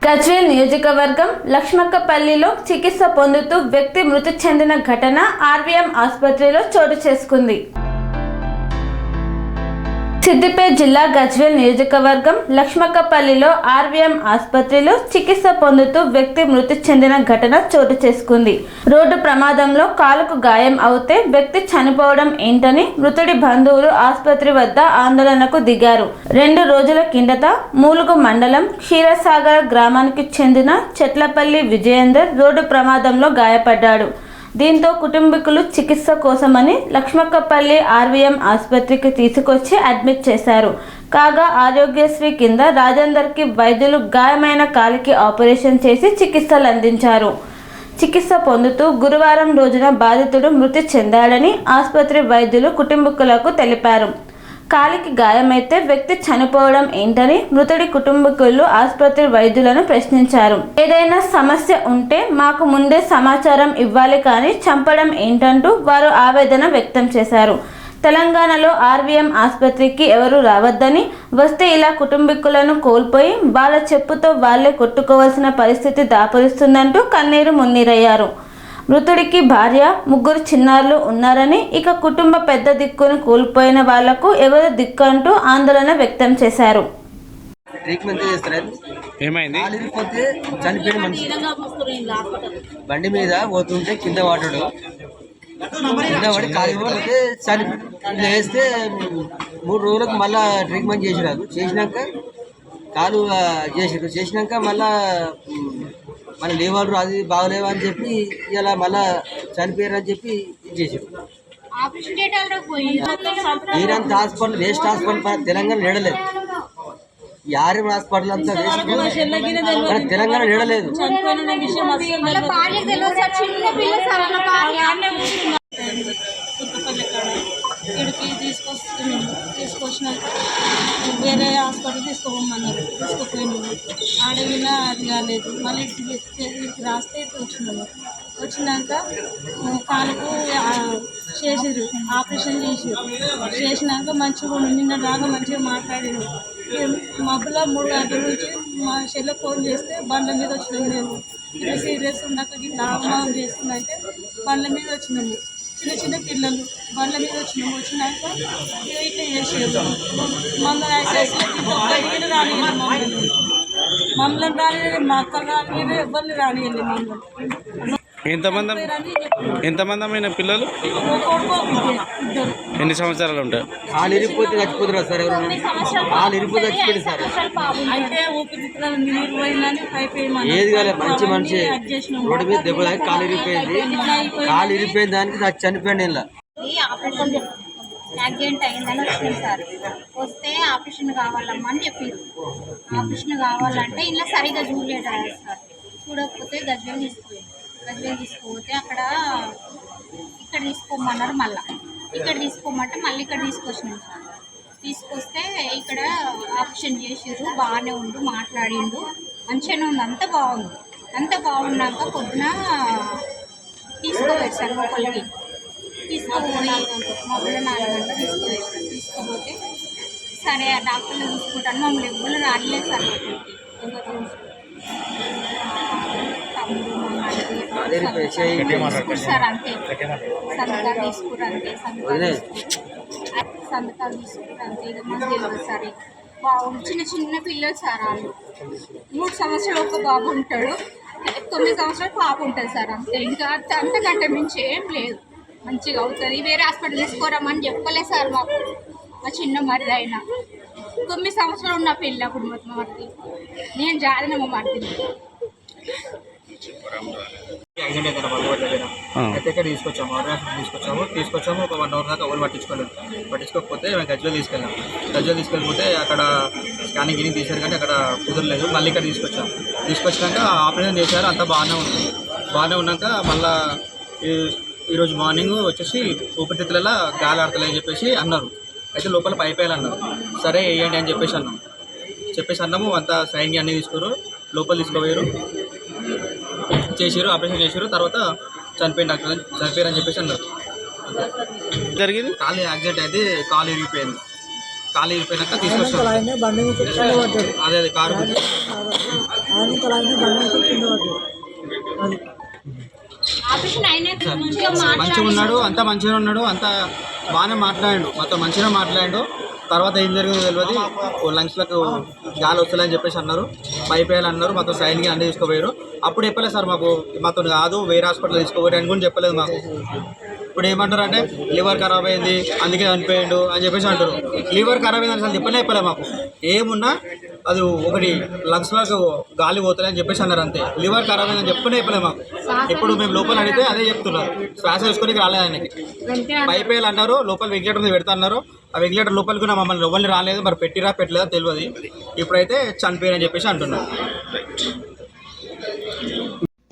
గజ్వేల్ నియోజకవర్గం లక్ష్మక్కపల్లిలో చికిత్స పొందుతూ వ్యక్తి మృతి చెందిన ఘటన ఆర్వీఎం ఆసుపత్రిలో చోటు చేసుకుంది. సిద్దిపేట జిల్లా గజ్వేల్ నియోజకవర్గం లక్ష్మక్కపల్లిలో ఆర్వీఎం ఆసుపత్రిలో చికిత్స పొందుతూ వ్యక్తి మృతి చెందిన ఘటన చోటు చేసుకుంది. రోడ్డు ప్రమాదంలో కాలుకు గాయం అవుతే వ్యక్తి చనిపోవడం ఏంటని మృతుడి బంధువులు ఆసుపత్రి వద్ద ఆందోళనకు దిగారు. 2 రోజుల కిందట మూలుగు మండలం క్షీరసాగర్ గ్రామానికి చెందిన చెట్లపల్లి విజయేందర్ రోడ్డు ప్రమాదంలో గాయపడ్డాడు. దీంతో కుటుంబీకులు చికిత్స కోసమని లక్ష్మక్కపల్లి ఆర్వీఎం ఆసుపత్రికి తీసుకొచ్చి అడ్మిట్ చేశారు. కాగా ఆరోగ్యశ్రీ కింద రాజేందర్కి వైద్యులు గాయమైన కాలికి ఆపరేషన్ చేసి చికిత్సలు అందించారు. చికిత్స పొందుతూ గురువారం రోజున బాధితుడు మృతి చెందాడని ఆసుపత్రి వైద్యులు కుటుంబీకులకు తెలిపారు. కాలికి గాయమైతే వ్యక్తి చనిపోవడం ఏంటని మృతుడి కుటుంబీకులు ఆసుపత్రి వైద్యులను ప్రశ్నించారు. ఏదైనా సమస్య ఉంటే మాకు ముందే సమాచారం ఇవ్వాలి కానీ చంపడం ఏంటంటూ వారు ఆవేదన వ్యక్తం చేశారు. తెలంగాణలో ఆర్వీఎం ఆసుపత్రికి ఎవరు రావద్దని, వస్తే ఇలా కుటుంబీకులను కోల్పోయి వాళ్ళ చెప్పుతో వాళ్లే కొట్టుకోవాల్సిన పరిస్థితి దాపురిస్తుందంటూ కన్నీరు మున్నీరయ్యారు. మృతుడికి భార్య, 3 చిన్నారులు ఉన్నారని, ఇక కుటుంబ పెద్ద దిక్కును కోల్పోయిన వాళ్లకు ఎవరు దిక్కు అంటూ ఆందోళన వ్యక్తం చేశారు. బండి మీద పోతుంటే కింద పడి వేస్తే 3 రోజులకు మళ్ళా ట్రీట్మెంట్ చేసినాక కాలు చేసినాక మళ్ళా లేవారు అది బాగలేవా అని చెప్పి ఇలా మళ్ళా చనిపోయారు అని చెప్పి ఇది చేశారు. ఈరంత హాస్పిటల్ వేస్ట్ హాస్పిటల్ తెలంగాణ నేడలేదు. ఈ ఆర్ఎం హాస్పిటల్ అంతా వేస్ట్ తెలంగాణ నేడలేదు. ఇక్కడికి తీసుకొచ్చినాక వేరే హాస్పిటల్ తీసుకోమన్నారు. తీసుకుపోయినాము. ఆడవినా అది కాలేదు. మళ్ళీ ఇక్కడికి రాస్తే ఇటు వచ్చినాక కాలుకు చేసారు, ఆపరేషన్ చేసినాక మంచిగా నిన్న దాకా మంచిగా మాట్లాడారు. మబ్బులో 3 గంటల నుంచి మా చెల్లె ఫోన్ చేస్తే బండ్ల మీద వచ్చినాము. మేము ఇట్లా సీరియస్ ఉన్నాక లాభం చేస్తుందంటే బండ్ల మీద వచ్చినాము. చిన్న పిల్లలు బండ్ల మీద వచ్చినాక ఇట్లా చేసారు. మమ్మల్ని రానియండి, మమ్మల్ని రానియండి, మా అక్కలు రానియండి, ఎవరిని రానియండి. మమ్మల్ని ఎంతమంది అమ్మైన పిల్లలు? ఎన్ని సంవత్సరాలు ఉంటాయి? కాలు ఇరిగిపోతే చచ్చిపోతున్నారు సార్. కాలు ఇరిగిపోతే చచ్చిపోయింది సార్. అయితే ఊపిరితిత్తులలో నీరు పోయిందని పైపోయి ఏది కాలేదు. మంచి మనిషి రోడ్డు మీద దెబ్బ తాకి కాలు ఇరిగిపోయింది. కాలు ఇరిగిపోయిన దానికి చనిపోయింది. ఇలా యాక్సిడెంట్ అయిందని వచ్చింది సార్. వస్తే ఆపరేషన్ కావాలమ్మా అని చెప్పారు. ఆపరేషన్ కావాలంటే ఇలా సరిగా చూడలేదు సార్. చూడకపోతే గజ్వేల్ తీసుకుపోతే అక్కడ ఇక్కడ తీసుకోమన్నారు. ఇక్కడ తీసుకోమంటే మళ్ళీ ఇక్కడ తీసుకొచ్చినాం సార్. తీసుకొస్తే ఇక్కడ ఆపరేషన్ చేసారు. బాగానే ఉండు, మాట్లాడిండు, మంచిగానే ఉంది, అంత బాగున్నాక పొద్దున తీసుకోవచ్చు సార్. లోపలికి తీసుకుపోయి మమ్మల్ని 4 గంటలు తీసుకుపోతే సరే డాక్టర్లు చూసుకుంటాను, మమ్మల్ని ఎవ్వరు రాలేదు సార్. తమ్ముడు సార్ అంతే సంతకాలు తీసుకురు అంతే సంతకాలు తీసుకురు అంతే. ఇక మాకు తెలియదు సార్. బాగుంది. చిన్న పిల్లలు సార్. వాళ్ళు 3 సంవత్సరాలు ఒక బాబు ఉంటాడు, 9 సంవత్సరాలు పాప ఉంటుంది సార్. అంతే. ఇంకా అంతకంటే మించి ఏం లేదు. మంచిగా అవుతుంది. వేరే హాస్పిటల్ తీసుకోరామని చెప్పలే సార్ మాకు. మా చిన్న మరిది అయినా 9 సంవత్సరాలు ఉన్న పిల్ల అప్పుడు మా మరిది. నేను జారిన మా మరిది యాక్సిడెంట్ అయితే అయితే ఇక్కడ తీసుకొచ్చాము. తీసుకొచ్చాము. ఒక 1 అవర్ దాకా ఎవరు పట్టించుకోకపోతే మేము గజ్వేల్ తీసుకెళ్ళిపోతే అక్కడ స్కానింగ్ గినింగ్ తీశారు కానీ అక్కడ కుదరలేదు. మళ్ళీ ఇక్కడ తీసుకొచ్చినాక ఆపరేషన్ చేశారు. అంతా బాగానే ఉన్నాక మళ్ళీ ఈరోజు మార్నింగ్ వచ్చేసి ఊపిరితిత్తులలో గాలి ఆడతలేని చెప్పేసి అన్నారు. అయితే లోపల పైపేయాలన్నారు. సరే వేయండి అని చెప్పేసి అన్నాము. అంతా సైన్ అన్నీ తీసుకోరు, లోపల తీసుకోపోయారు, చేసారు, ఆపరేషన్ చేశారు. తర్వాత చనిపోయారని చెప్పేసి అన్నారు. జరిగింది. కాలు యాక్సిడెంట్ అయితే కాలు ఇరిగిపోయింది. ఖాళీ అయిపోయినాక తీసుకొచ్చాం. ఆయనే బండి మీద కింద పడ్డాడు. అదే కారు ఆయనే బండి మీద కింద పడ్డాడు. అది ఆపరేషన్ అయినాక మంచిగా మంచిగా ఉన్నాడు, అంతా మంచిగా ఉన్నాడు, అంతా బాగానే మాట్లాడాడు, మొత్తం మంచిగా మాట్లాడాడు. తర్వాత ఏం జరిగిందో తెలియదు, లంగ్స్లకు గాలి వస్తలేదని చెప్పేసి అన్నారు, పైపేయాలి అన్నారు, మొత్తం సైన్కి అన్నీ తీసుకుపోయారు. అప్పుడు చెప్పలేదు సార్ మాతో కాదు వేరే హాస్పిటల్ తీసుకోపోయారు అని కూడా చెప్పలేదు మాకు. ఇప్పుడు ఏమంటారు అంటే లివర్ ఖరాబ్ అయింది అందుకే చనిపోయాడు అని చెప్పేసి అంటారు. లివర్ ఖరాబ్ అయిందని అసలు చెప్పలేదు మాకు. ఏమున్నా అది ఒకటి లంగ్స్లకు గాలి పోతుంది అని చెప్పేసి అన్నారు అంతే. లివర్ ఖరాబ్ అయిందని చెప్పలేదు మాకు. ఇప్పుడు మేము లోపల అడిగితే అదే చెప్తున్నారు, శ్వాస వేసుకొని రాలేదు ఆయనకి. పైపేయాలి అన్నారు, లోపల వెంటిలేటర్ పెడతా అన్నారు. ఆ వెంటిలేటర్ లోపలికి కూడా మమ్మల్ని ఎవరిని రాలేదు, మరి పెట్టిరా పెట్టలేదా తెలియదు. ఇప్పుడైతే చనిపోయారని చెప్పేసి అంటున్నారు.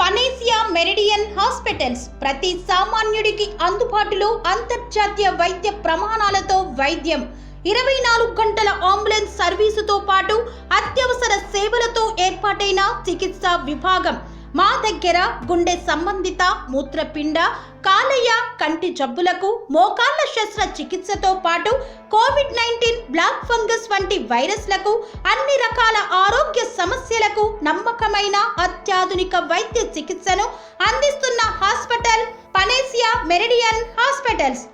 పనేసియా మెరిడియన్ హాస్పిటల్స్ ప్రతి సామాన్యుడికి అందుబాటులో అంతర్జాతీయ వైద్య ప్రమాణాలతో వైద్యం, 24 గంటల అంబులెన్స్ సర్వీసుతో పాటు అత్యవసర సేవలతో ఏర్పాటైన చికిత్సా విభాగం. మా దగ్గర గుండె సంబంధిత, మూత్రపిండ, కాలేయ, కంటి జబ్బులకు, మోకాళ్ల శస్త్ర చికిత్సతో పాటు కోవిడ్-19, బ్లాక్ ఫంగస్ వంటి వైరస్లకు, అన్ని రకాల ఆరోగ్య సమస్యలకు నమ్మకమైన అత్యాధునిక వైద్య చికిత్సను అందిస్తున్న హాస్పిటల్ పనేసియా మెరిడియన్ హాస్పిటల్స్.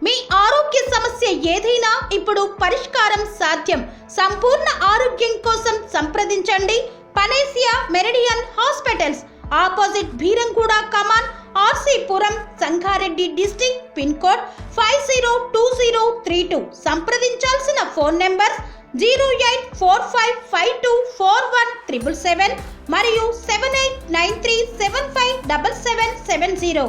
మీ ఆరోగ్య సమస్య ఏదైనా ఇప్పుడు పరిష్కారం సాధ్యం. సంపూర్ణ ఆరోగ్యం కోసం సంప్రదించండి Panacea Meridian hospitals, opposite Bheeramguda Kaman, RC Puram, Sangareddy district, pin code 502032. సంప్రదించాల్సిన ఫోన్ నెంబర్ 0845524177 మరియు 7893757770.